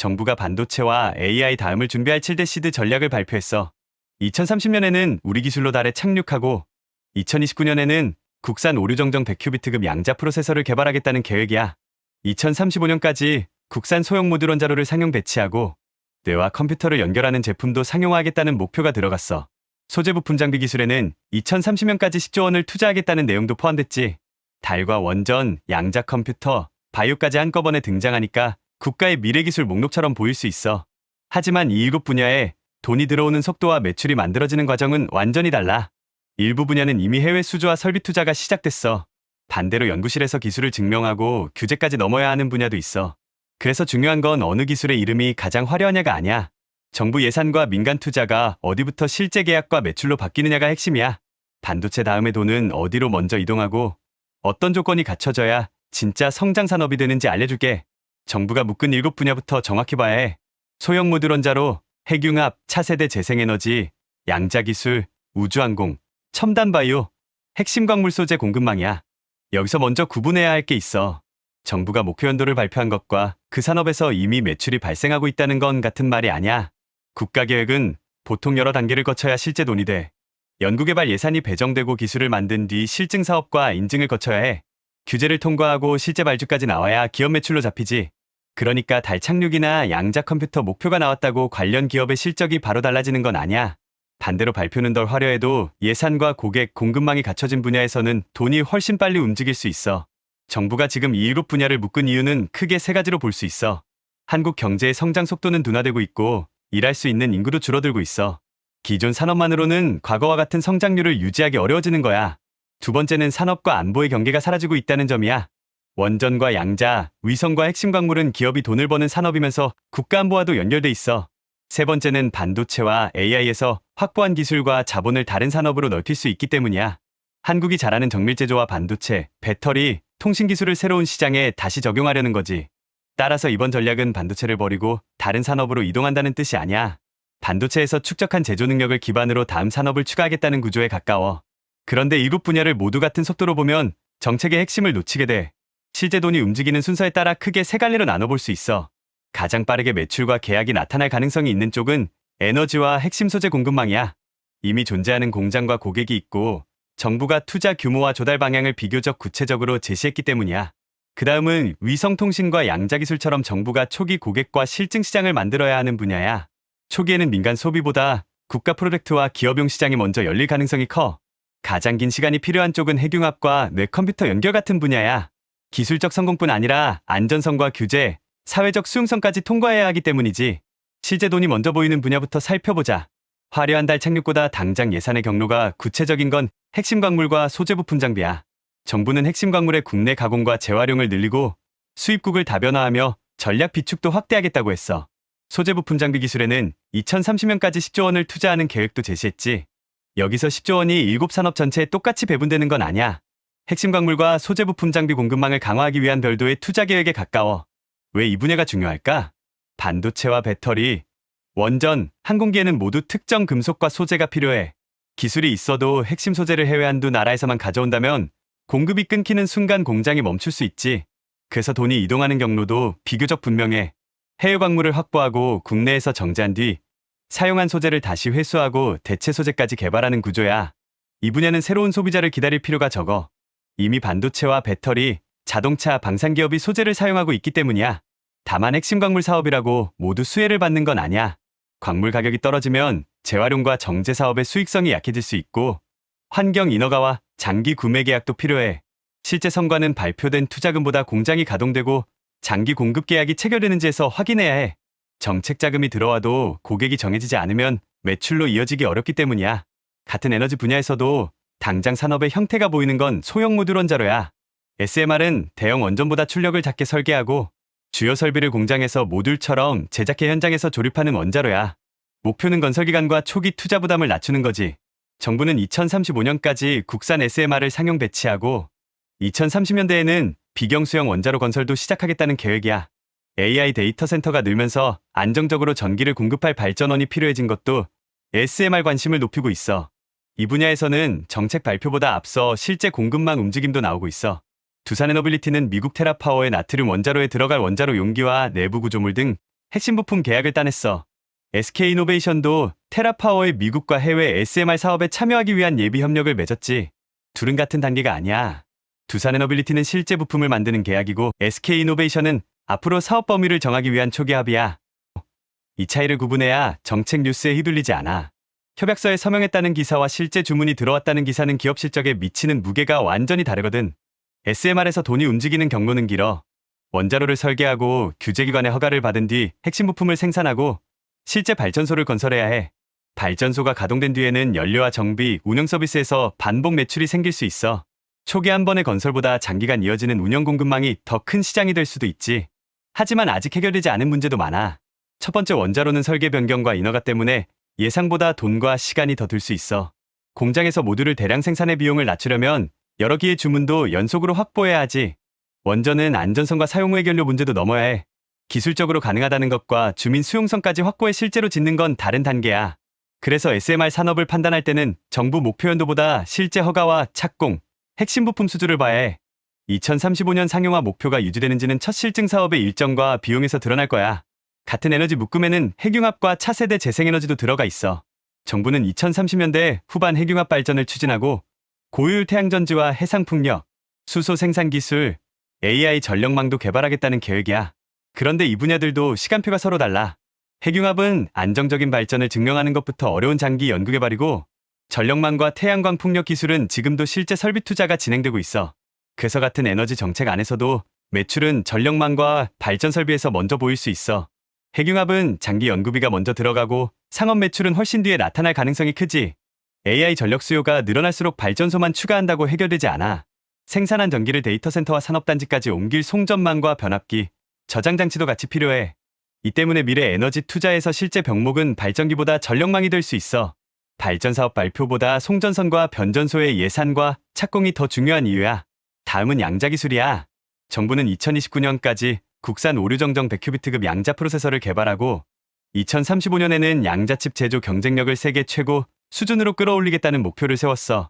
정부가 반도체와 AI 다음을 준비할 7대 시드 전략을 발표했어. 2030년에는 우리 기술로 달에 착륙하고 2029년에는 국산 오류정정 100큐비트급 양자 프로세서를 개발하겠다는 계획이야. 2035년까지 국산 소형 모듈 원자로를 상용 배치하고 뇌와 컴퓨터를 연결하는 제품도 상용화하겠다는 목표가 들어갔어. 소재 부품 장비 기술에는 2030년까지 10조 원을 투자하겠다는 내용도 포함됐지. 달과 원전, 양자 컴퓨터, 바이오까지 한꺼번에 등장하니까 국가의 미래 기술 목록처럼 보일 수 있어. 하지만 이 일곱 분야에 돈이 들어오는 속도와 매출이 만들어지는 과정은 완전히 달라. 일부 분야는 이미 해외 수주와 설비 투자가 시작됐어. 반대로 연구실에서 기술을 증명하고 규제까지 넘어야 하는 분야도 있어. 그래서 중요한 건 어느 기술의 이름이 가장 화려하냐가 아니야. 정부 예산과 민간 투자가 어디부터 실제 계약과 매출로 바뀌느냐가 핵심이야. 반도체 다음에 돈은 어디로 먼저 이동하고 어떤 조건이 갖춰져야 진짜 성장 산업이 되는지 알려줄게. 정부가 묶은 7분야부터 정확히 봐야 해. 소형 모듈 원자로, 핵융합, 차세대 재생에너지, 양자기술, 우주항공, 첨단 바이오, 핵심 광물 소재 공급망이야. 여기서 먼저 구분해야 할 게 있어. 정부가 목표 연도를 발표한 것과 그 산업에서 이미 매출이 발생하고 있다는 건 같은 말이 아니야. 국가계획은 보통 여러 단계를 거쳐야 실제 돈이 돼. 연구개발 예산이 배정되고 기술을 만든 뒤 실증 사업과 인증을 거쳐야 해. 규제를 통과하고 실제 발주까지 나와야 기업 매출로 잡히지. 그러니까 달 착륙이나 양자 컴퓨터 목표가 나왔다고 관련 기업의 실적이 바로 달라지는 건 아니야. 반대로 발표는 덜 화려해도 예산과 고객, 공급망이 갖춰진 분야에서는 돈이 훨씬 빨리 움직일 수 있어. 정부가 지금 이 일곱 분야를 묶은 이유는 크게 세 가지로 볼 수 있어. 한국 경제의 성장 속도는 둔화되고 있고 일할 수 있는 인구도 줄어들고 있어. 기존 산업만으로는 과거와 같은 성장률을 유지하기 어려워지는 거야. 두 번째는 산업과 안보의 경계가 사라지고 있다는 점이야. 원전과 양자, 위성과 핵심 광물은 기업이 돈을 버는 산업이면서 국가 안보와도 연결돼 있어. 세 번째는 반도체와 AI에서 확보한 기술과 자본을 다른 산업으로 넓힐 수 있기 때문이야. 한국이 잘하는 정밀제조와 반도체, 배터리, 통신 기술을 새로운 시장에 다시 적용하려는 거지. 따라서 이번 전략은 반도체를 버리고 다른 산업으로 이동한다는 뜻이 아니야. 반도체에서 축적한 제조 능력을 기반으로 다음 산업을 추가하겠다는 구조에 가까워. 그런데 일곱 분야를 모두 같은 속도로 보면 정책의 핵심을 놓치게 돼. 실제 돈이 움직이는 순서에 따라 크게 세 갈래로 나눠볼 수 있어. 가장 빠르게 매출과 계약이 나타날 가능성이 있는 쪽은 에너지와 핵심 소재 공급망이야. 이미 존재하는 공장과 고객이 있고 정부가 투자 규모와 조달 방향을 비교적 구체적으로 제시했기 때문이야. 그 다음은 위성통신과 양자기술처럼 정부가 초기 고객과 실증 시장을 만들어야 하는 분야야. 초기에는 민간 소비보다 국가 프로젝트와 기업용 시장이 먼저 열릴 가능성이 커. 가장 긴 시간이 필요한 쪽은 핵융합과 뇌컴퓨터 연결 같은 분야야. 기술적 성공뿐 아니라 안전성과 규제, 사회적 수용성까지 통과해야 하기 때문이지. 실제 돈이 먼저 보이는 분야부터 살펴보자. 화려한 달 착륙보다 당장 예산의 경로가 구체적인 건 핵심 광물과 소재 부품 장비야. 정부는 핵심 광물의 국내 가공과 재활용을 늘리고 수입국을 다변화하며 전략 비축도 확대하겠다고 했어. 소재 부품 장비 기술에는 2030년까지 10조 원을 투자하는 계획도 제시했지. 여기서 10조 원이 7산업 전체에 똑같이 배분되는 건 아니야. 핵심 광물과 소재 부품 장비 공급망을 강화하기 위한 별도의 투자 계획에 가까워. 왜 이 분야가 중요할까? 반도체와 배터리, 원전, 항공기에는 모두 특정 금속과 소재가 필요해. 기술이 있어도 핵심 소재를 해외 한두 나라에서만 가져온다면 공급이 끊기는 순간 공장이 멈출 수 있지. 그래서 돈이 이동하는 경로도 비교적 분명해. 해외 광물을 확보하고 국내에서 정제한 뒤 사용한 소재를 다시 회수하고 대체 소재까지 개발하는 구조야. 이 분야는 새로운 소비자를 기다릴 필요가 적어. 이미 반도체와 배터리, 자동차, 방산기업이 소재를 사용하고 있기 때문이야. 다만 핵심 광물 사업이라고 모두 수혜를 받는 건 아니야. 광물 가격이 떨어지면 재활용과 정제 사업의 수익성이 약해질 수 있고 환경 인허가와 장기 구매 계약도 필요해. 실제 성과는 발표된 투자금보다 공장이 가동되고 장기 공급 계약이 체결되는지에서 확인해야 해. 정책 자금이 들어와도 고객이 정해지지 않으면 매출로 이어지기 어렵기 때문이야. 같은 에너지 분야에서도 당장 산업의 형태가 보이는 건 소형 모듈 원자로야. SMR은 대형 원전보다 출력을 작게 설계하고 주요 설비를 공장에서 모듈처럼 제작해 현장에서 조립하는 원자로야. 목표는 건설기간과 초기 투자 부담을 낮추는 거지. 정부는 2035년까지 국산 SMR을 상용 배치하고 2030년대에는 비경수형 원자로 건설도 시작하겠다는 계획이야. AI 데이터 센터가 늘면서 안정적으로 전기를 공급할 발전원이 필요해진 것도 SMR 관심을 높이고 있어. 이 분야에서는 정책 발표보다 앞서 실제 공급망 움직임도 나오고 있어. 두산에너빌리티는 미국 테라파워의 나트륨 원자로에 들어갈 원자로 용기와 내부 구조물 등 핵심 부품 계약을 따냈어. SK이노베이션도 테라파워의 미국과 해외 SMR 사업에 참여하기 위한 예비 협력을 맺었지. 둘은 같은 단계가 아니야. 두산에너빌리티는 실제 부품을 만드는 계약이고 SK이노베이션은 앞으로 사업 범위를 정하기 위한 초기 합의야. 이 차이를 구분해야 정책 뉴스에 휘둘리지 않아. 협약서에 서명했다는 기사와 실제 주문이 들어왔다는 기사는 기업 실적에 미치는 무게가 완전히 다르거든. SMR에서 돈이 움직이는 경로는 길어. 원자로를 설계하고 규제기관의 허가를 받은 뒤 핵심 부품을 생산하고 실제 발전소를 건설해야 해. 발전소가 가동된 뒤에는 연료와 정비, 운영 서비스에서 반복 매출이 생길 수 있어. 초기 한 번의 건설보다 장기간 이어지는 운영 공급망이 더 큰 시장이 될 수도 있지. 하지만 아직 해결되지 않은 문제도 많아. 첫 번째, 원자로는 설계 변경과 인허가 때문에 예상보다 돈과 시간이 더 들 수 있어. 공장에서 모듈을 대량 생산의 비용을 낮추려면 여러 기의 주문도 연속으로 확보해야 하지. 원전은 안전성과 사용 후의 연료 문제도 넘어야 해. 기술적으로 가능하다는 것과 주민 수용성까지 확보해 실제로 짓는 건 다른 단계야. 그래서 SMR 산업을 판단할 때는 정부 목표 연도보다 실제 허가와 착공, 핵심 부품 수주를 봐야 해. 2035년 상용화 목표가 유지되는지는 첫 실증 사업의 일정과 비용에서 드러날 거야. 같은 에너지 묶음에는 핵융합과 차세대 재생에너지도 들어가 있어. 정부는 2030년대 후반 핵융합 발전을 추진하고 고효율 태양전지와 해상풍력, 수소 생산 기술, AI 전력망도 개발하겠다는 계획이야. 그런데 이 분야들도 시간표가 서로 달라. 핵융합은 안정적인 발전을 증명하는 것부터 어려운 장기 연구 개발이고 전력망과 태양광 풍력 기술은 지금도 실제 설비 투자가 진행되고 있어. 그래서 같은 에너지 정책 안에서도 매출은 전력망과 발전 설비에서 먼저 보일 수 있어. 핵융합은 장기 연구비가 먼저 들어가고 상업 매출은 훨씬 뒤에 나타날 가능성이 크지. AI 전력 수요가 늘어날수록 발전소만 추가한다고 해결되지 않아. 생산한 전기를 데이터 센터와 산업단지까지 옮길 송전망과 변압기, 저장장치도 같이 필요해. 이 때문에 미래 에너지 투자에서 실제 병목은 발전기보다 전력망이 될 수 있어. 발전사업 발표보다 송전선과 변전소의 예산과 착공이 더 중요한 이유야. 다음은 양자기술이야. 정부는 2029년까지 국산 오류정정 100큐비트급 양자 프로세서를 개발하고 2035년에는 양자칩 제조 경쟁력을 세계 최고 수준으로 끌어올리겠다는 목표를 세웠어.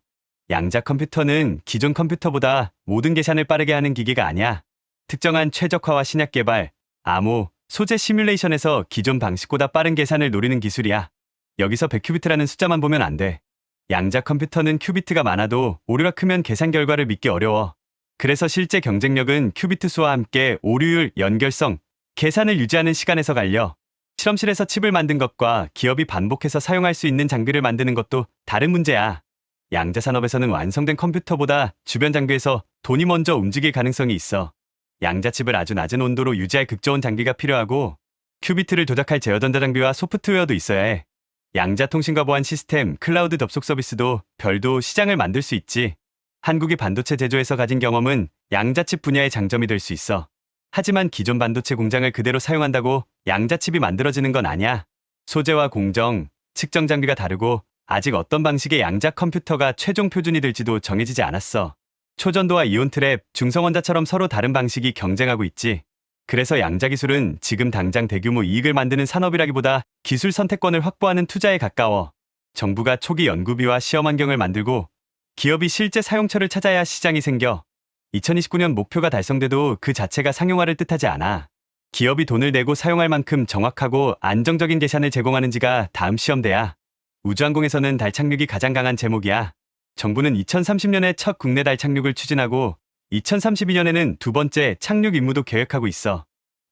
양자 컴퓨터는 기존 컴퓨터보다 모든 계산을 빠르게 하는 기기가 아니야. 특정한 최적화와 신약 개발, 암호, 소재 시뮬레이션에서 기존 방식보다 빠른 계산을 노리는 기술이야. 여기서 100큐비트라는 숫자만 보면 안 돼. 양자 컴퓨터는 큐비트가 많아도 오류가 크면 계산 결과를 믿기 어려워. 그래서 실제 경쟁력은 큐비트 수와 함께 오류율, 연결성, 계산을 유지하는 시간에서 갈려. 실험실에서 칩을 만든 것과 기업이 반복해서 사용할 수 있는 장비를 만드는 것도 다른 문제야. 양자 산업에서는 완성된 컴퓨터보다 주변 장비에서 돈이 먼저 움직일 가능성이 있어. 양자칩을 아주 낮은 온도로 유지할 극저온 장비가 필요하고 큐비트를 조작할 제어 전자장비와 소프트웨어도 있어야 해. 양자 통신과 보안 시스템, 클라우드 접속 서비스도 별도 시장을 만들 수 있지. 한국이 반도체 제조에서 가진 경험은 양자칩 분야의 장점이 될 수 있어. 하지만 기존 반도체 공장을 그대로 사용한다고 양자칩이 만들어지는 건 아니야. 소재와 공정, 측정 장비가 다르고 아직 어떤 방식의 양자 컴퓨터가 최종 표준이 될지도 정해지지 않았어. 초전도와 이온 트랩, 중성원자처럼 서로 다른 방식이 경쟁하고 있지. 그래서 양자 기술은 지금 당장 대규모 이익을 만드는 산업이라기보다 기술 선택권을 확보하는 투자에 가까워. 정부가 초기 연구비와 시험 환경을 만들고 기업이 실제 사용처를 찾아야 시장이 생겨. 2029년 목표가 달성돼도 그 자체가 상용화를 뜻하지 않아. 기업이 돈을 내고 사용할 만큼 정확하고 안정적인 계산을 제공하는지가 다음 시험대야. 우주항공에서는 달 착륙이 가장 강한 제목이야. 정부는 2030년에 첫 국내 달 착륙을 추진하고 2032년에는 두 번째 착륙 임무도 계획하고 있어.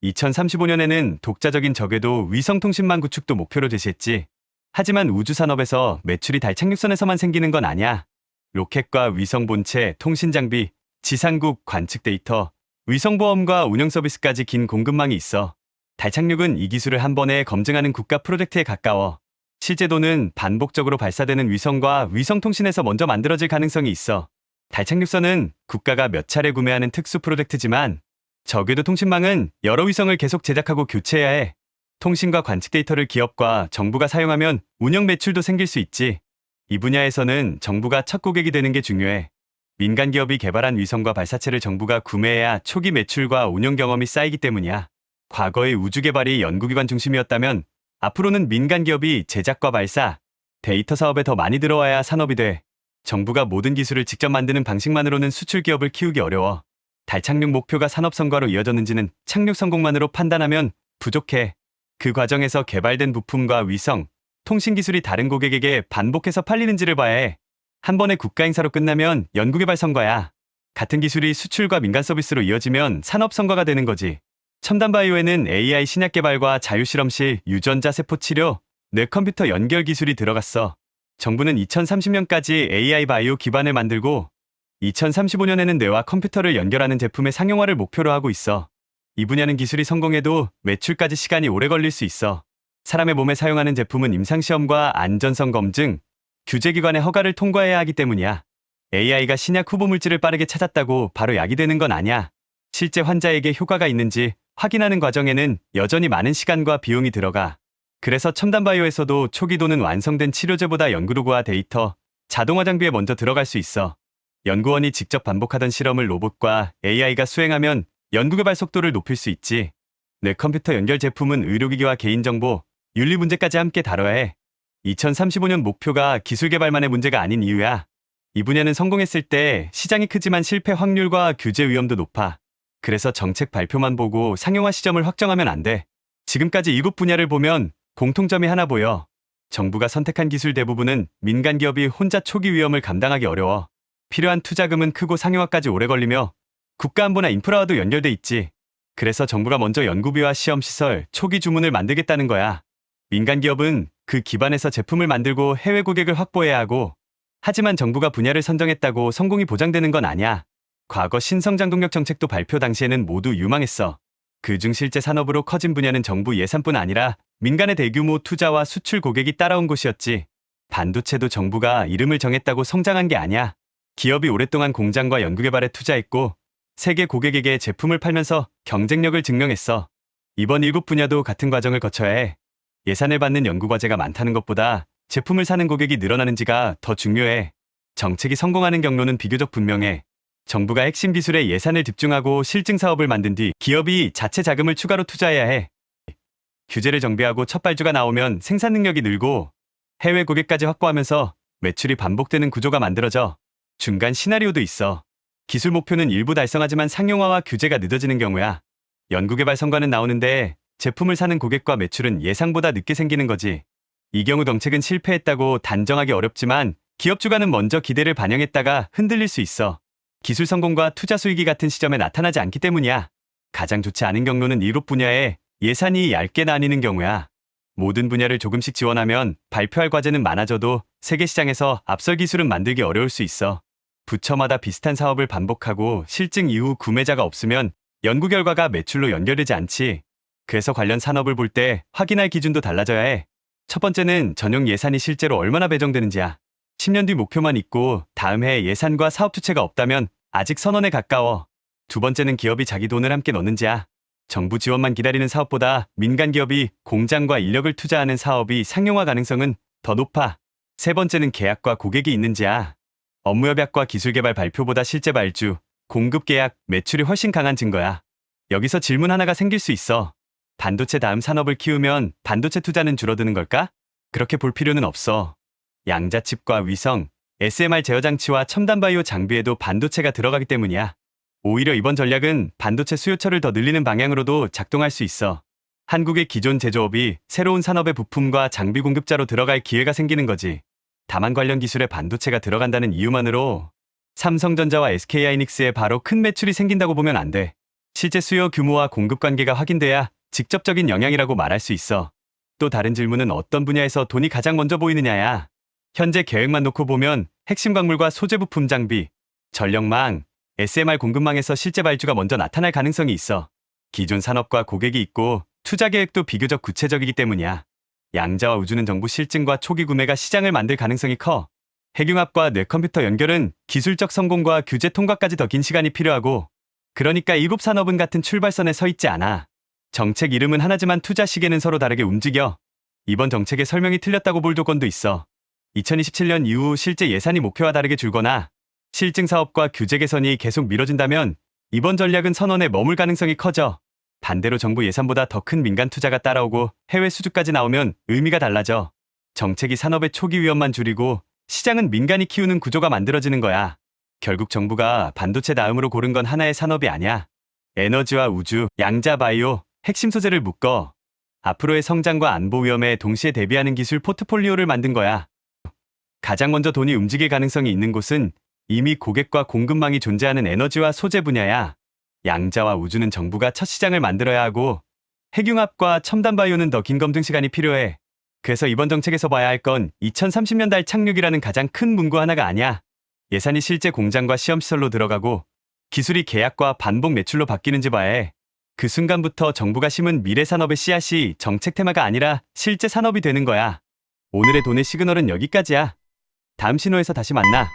2035년에는 독자적인 저궤도 위성통신망 구축도 목표로 제시했지. 하지만 우주산업에서 매출이 달 착륙선에서만 생기는 건 아니야. 로켓과 위성 본체, 통신 장비, 지상국, 관측 데이터, 위성보험과 운영 서비스까지 긴 공급망이 있어. 달 착륙은 이 기술을 한 번에 검증하는 국가 프로젝트에 가까워. 실제 돈은 반복적으로 발사되는 위성과 위성통신에서 먼저 만들어질 가능성이 있어. 달 착륙선은 국가가 몇 차례 구매하는 특수 프로젝트지만 저궤도 통신망은 여러 위성을 계속 제작하고 교체해야 해. 통신과 관측 데이터를 기업과 정부가 사용하면 운영 매출도 생길 수 있지. 이 분야에서는 정부가 첫 고객이 되는 게 중요해. 민간 기업이 개발한 위성과 발사체를 정부가 구매해야 초기 매출과 운영 경험이 쌓이기 때문이야. 과거의 우주 개발이 연구기관 중심이었다면 앞으로는 민간 기업이 제작과 발사, 데이터 사업에 더 많이 들어와야 산업이 돼. 정부가 모든 기술을 직접 만드는 방식만으로는 수출 기업을 키우기 어려워. 달 착륙 목표가 산업 성과로 이어졌는지는 착륙 성공만으로 판단하면 부족해. 그 과정에서 개발된 부품과 위성, 통신 기술이 다른 고객에게 반복해서 팔리는지를 봐야 해. 한 번의 국가 행사로 끝나면 연구개발 성과야. 같은 기술이 수출과 민간 서비스로 이어지면 산업 성과가 되는 거지. 첨단 바이오에는 AI 신약 개발과 자유실험실, 유전자 세포 치료, 뇌컴퓨터 연결 기술이 들어갔어. 정부는 2030년까지 AI 바이오 기반을 만들고 2035년에는 뇌와 컴퓨터를 연결하는 제품의 상용화를 목표로 하고 있어. 이 분야는 기술이 성공해도 매출까지 시간이 오래 걸릴 수 있어. 사람의 몸에 사용하는 제품은 임상시험과 안전성 검증, 규제기관의 허가를 통과해야 하기 때문이야. AI가 신약 후보 물질을 빠르게 찾았다고 바로 약이 되는 건 아니야. 실제 환자에게 효과가 있는지 확인하는 과정에는 여전히 많은 시간과 비용이 들어가. 그래서 첨단 바이오에서도 초기도는 완성된 치료제보다 연구도구와 데이터, 자동화 장비에 먼저 들어갈 수 있어. 연구원이 직접 반복하던 실험을 로봇과 AI가 수행하면 연구개발 속도를 높일 수 있지. 뇌컴퓨터 연결 제품은 의료기기와 개인정보, 윤리 문제까지 함께 다뤄야 해. 2035년 목표가 기술 개발만의 문제가 아닌 이유야. 이 분야는 성공했을 때 시장이 크지만 실패 확률과 규제 위험도 높아. 그래서 정책 발표만 보고 상용화 시점을 확정하면 안 돼. 지금까지 7분야를 보면 공통점이 하나 보여. 정부가 선택한 기술 대부분은 민간 기업이 혼자 초기 위험을 감당하기 어려워. 필요한 투자금은 크고 상용화까지 오래 걸리며 국가안보나 인프라와도 연결돼 있지. 그래서 정부가 먼저 연구비와 시험시설, 초기 주문을 만들겠다는 거야. 민간 기업은 그 기반에서 제품을 만들고 해외 고객을 확보해야 하고, 하지만 정부가 분야를 선정했다고 성공이 보장되는 건 아니야. 과거 신성장동력 정책도 발표 당시에는 모두 유망했어. 그중 실제 산업으로 커진 분야는 정부 예산뿐 아니라 민간의 대규모 투자와 수출 고객이 따라온 곳이었지. 반도체도 정부가 이름을 정했다고 성장한 게 아니야. 기업이 오랫동안 공장과 연구개발에 투자했고 세계 고객에게 제품을 팔면서 경쟁력을 증명했어. 이번 7분야도 같은 과정을 거쳐야 해. 예산을 받는 연구과제가 많다는 것보다 제품을 사는 고객이 늘어나는지가 더 중요해. 정책이 성공하는 경로는 비교적 분명해. 정부가 핵심 기술에 예산을 집중하고 실증 사업을 만든 뒤 기업이 자체 자금을 추가로 투자해야 해. 규제를 정비하고 첫 발주가 나오면 생산 능력이 늘고 해외 고객까지 확보하면서 매출이 반복되는 구조가 만들어져. 중간 시나리오도 있어. 기술 목표는 일부 달성하지만 상용화와 규제가 늦어지는 경우야. 연구개발 성과는 나오는데 제품을 사는 고객과 매출은 예상보다 늦게 생기는 거지. 이 경우 정책은 실패했다고 단정하기 어렵지만 기업 주가는 먼저 기대를 반영했다가 흔들릴 수 있어. 기술 성공과 투자 수익이 같은 시점에 나타나지 않기 때문이야. 가장 좋지 않은 경로는 7분야에 예산이 얇게 나뉘는 경우야. 모든 분야를 조금씩 지원하면 발표할 과제는 많아져도 세계 시장에서 앞설 기술은 만들기 어려울 수 있어. 부처마다 비슷한 사업을 반복하고 실증 이후 구매자가 없으면 연구 결과가 매출로 연결되지 않지. 그래서 관련 산업을 볼 때 확인할 기준도 달라져야 해. 첫 번째는 전용 예산이 실제로 얼마나 배정되는지야. 10년 뒤 목표만 있고 다음 해 예산과 사업 주체가 없다면 아직 선언에 가까워. 두 번째는 기업이 자기 돈을 함께 넣는지야. 정부 지원만 기다리는 사업보다 민간 기업이 공장과 인력을 투자하는 사업이 상용화 가능성은 더 높아. 세 번째는 계약과 고객이 있는지야. 업무 협약과 기술 개발 발표보다 실제 발주, 공급 계약, 매출이 훨씬 강한 증거야. 여기서 질문 하나가 생길 수 있어. 반도체 다음 산업을 키우면 반도체 투자는 줄어드는 걸까? 그렇게 볼 필요는 없어. 양자칩과 위성, SMR 제어 장치와 첨단 바이오 장비에도 반도체가 들어가기 때문이야. 오히려 이번 전략은 반도체 수요처를 더 늘리는 방향으로도 작동할 수 있어. 한국의 기존 제조업이 새로운 산업의 부품과 장비 공급자로 들어갈 기회가 생기는 거지. 다만 관련 기술에 반도체가 들어간다는 이유만으로 삼성전자와 SK하이닉스에 바로 큰 매출이 생긴다고 보면 안 돼. 실제 수요 규모와 공급 관계가 확인돼야 직접적인 영향이라고 말할 수 있어. 또 다른 질문은 어떤 분야에서 돈이 가장 먼저 보이느냐야. 현재 계획만 놓고 보면 핵심 광물과 소재 부품 장비, 전력망, SMR 공급망에서 실제 발주가 먼저 나타날 가능성이 있어. 기존 산업과 고객이 있고 투자 계획도 비교적 구체적이기 때문이야. 양자와 우주는 정부 실증과 초기 구매가 시장을 만들 가능성이 커. 핵융합과 뇌컴퓨터 연결은 기술적 성공과 규제 통과까지 더 긴 시간이 필요하고, 그러니까 7산업은 같은 출발선에 서 있지 않아. 정책 이름은 하나지만 투자 시계는 서로 다르게 움직여. 이번 정책의 설명이 틀렸다고 볼 조건도 있어. 2027년 이후 실제 예산이 목표와 다르게 줄거나 실증 사업과 규제 개선이 계속 미뤄진다면 이번 전략은 선언에 머물 가능성이 커져. 반대로 정부 예산보다 더 큰 민간 투자가 따라오고 해외 수주까지 나오면 의미가 달라져. 정책이 산업의 초기 위험만 줄이고 시장은 민간이 키우는 구조가 만들어지는 거야. 결국 정부가 반도체 다음으로 고른 건 하나의 산업이 아니야. 에너지와 우주, 양자 바이오, 핵심 소재를 묶어 앞으로의 성장과 안보 위험에 동시에 대비하는 기술 포트폴리오를 만든 거야. 가장 먼저 돈이 움직일 가능성이 있는 곳은 이미 고객과 공급망이 존재하는 에너지와 소재 분야야. 양자와 우주는 정부가 첫 시장을 만들어야 하고, 핵융합과 첨단 바이오는 더 긴 검증 시간이 필요해. 그래서 이번 정책에서 봐야 할 건 2030년 달 착륙이라는 가장 큰 문구 하나가 아니야. 예산이 실제 공장과 시험시설로 들어가고 기술이 계약과 반복 매출로 바뀌는지 봐야 해. 그 순간부터 정부가 심은 미래 산업의 씨앗이 정책 테마가 아니라 실제 산업이 되는 거야. 오늘의 돈의 시그널은 여기까지야. 다음 신호에서 다시 만나.